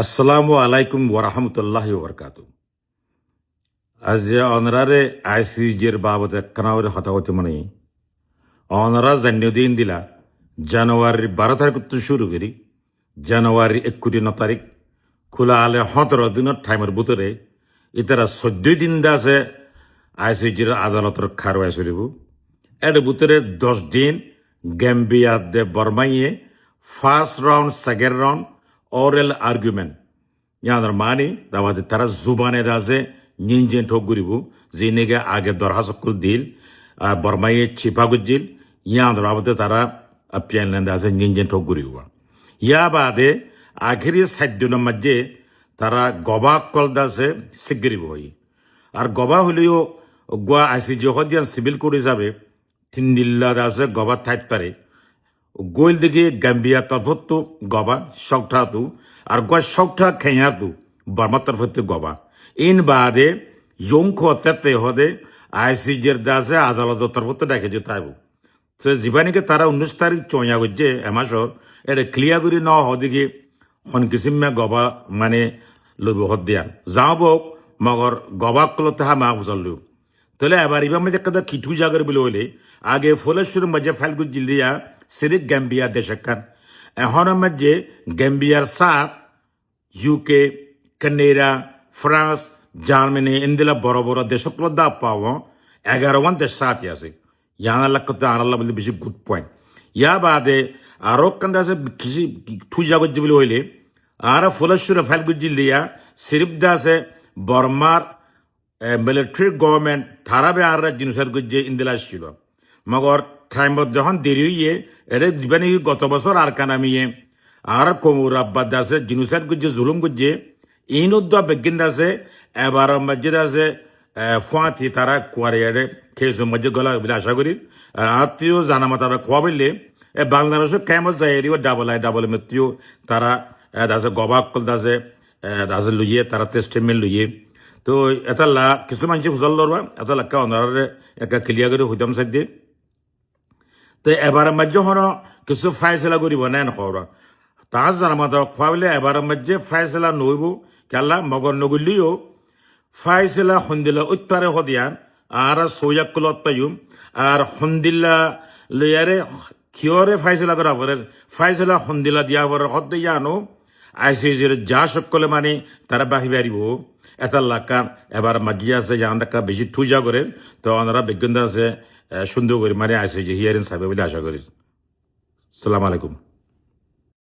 আসসালামু আলাইকুম ওরহামতুল্লাহি ওবরকাতু। আজ অনরারে আইসিজের বাবদ কানাওয়ারে হতা হতে মানে অনরা জান্যদিন দিলা জানুয়ারি 12 তারিখ তো শুরু করি জানুয়ারি 21 তারিখ খোলা আলে 17 দিনের টাইমের ভিতরে ইতারা 14 দিন আছে আইসিজির আদালতের খারওয়াই চলিব। এর ভিতরে 10 দিন গ্যাম্বিয়া দে বর্মাইয়ে first round second round oral argument yanar mani dawade tara zubane daze ninjen toguribu zinege age dorhasakul dil bormaye chipagujil yanar abade tara appianland daze ninjen toguribu ya bade akhiri sadduna majje tara goba kol daze sigribu hoy ar goba holiyo gwa asi johodian civil court hisabe tindilla daze goba thait pare গোল দিকে Gambia তথত্ব গবা শকঠাতু আর গা শকঠা খেয়াতু Varma তরফতে গবা in বাদে ইয়ংখ তেতে হদে আইসিজের দাসে আদালত তরফতে ডাকে যে তাইব তো জীবানিকে তারা 19 তারিখ চয়া গজ্জে এমাসর এটা ক্লিয়ার করি ন হদিকে হন কিসিমে গবা মানে লব হদ দিয়ান যাও বক মগর গবা কলতে হা মা ফুসল তাহলে এবার ইবা মধ্যে কাদা কিঠু জাগর বলে হলে আগে ফলেশ্বর মাঝে ফাইল গুজিল দিয়া সিরিক গ্যাম্বিয়া দেশকান এখন মাঝে গ্যাম্বিয়ার সাথ ইউকে কানাডা ফ্রান্স জার্মানি ইন্দিলা বড় বড় দেশগুলো দা পাও 11 দেশ সাথে আছে ইয়ানা লাকতে আরাল্লা বলে বেশি গুড পয়েন্ট ইয়া বাদে আরো কান্দা আছে কিছু ঠুজা গজ্জি বলে হইলে আর ফলেশ্বর ফাইল গুজিল দিয়া সিরিপ দাসে বর্মার মিলিটারি গভর্নমেন্ট থারাবে আর জিনিসের গুজে ইন্দিলা ছিল মগর টাইমত যখন দেরি হইয়ে এটা দিবানি গত বছর আর কানামিয়ে আর কমুর আব্বাদ আছে জিনিসের গুজে জুলুম গুজে ইনুদ্দা বেগিন আছে এবার মসজিদ আছে ফুয়াতি তারা কুয়ারিয়ারে খেয়েছো মসজিদ গলা বলে আশা করি আত্মীয় জানা মতো খোয়া বললে বাংলাদেশও কেমন যায় এরিও ডাবল মৃত্যু তারা দাসে গবাকল দাসে লইয়ে তারা টেস্টমেন্ট লইয়ে তো এটা লা কিছু মানুষ ফুজল লড়বা এটা লাক্কা অনারে একটা ক্লিয়ার করে হইতাম সাইড দিয়ে তো এবার মাঝে হন কিছু ফাইসলা করিব না নকর তার জানা মতো খোয়াবলে এবার মাঝে ফাইসলা নইব কেলা মগর নগলিও ফাইসলা সন্দিলা উত্তরে হদিয়ান আর সৌয়াকুলত পাইম আর সন্দিলা লইয়ারে কিয়রে ফাইসলা করা পরে ফাইসলা সন্দিলা দিয়া পরে হদ ইয়ানো আইসিজির যা সকলে মানে তারা বাহি বাড়িব এটা লাকান এবার মাগিয়া আছে জান দেখা বেশি ঠুজা করে তো ওনারা বিজ্ঞান আছে সুন্দর করে মানে আইসিজি হিয়ারিং সাবে বলে আশা করি। সালাম আলাইকুম।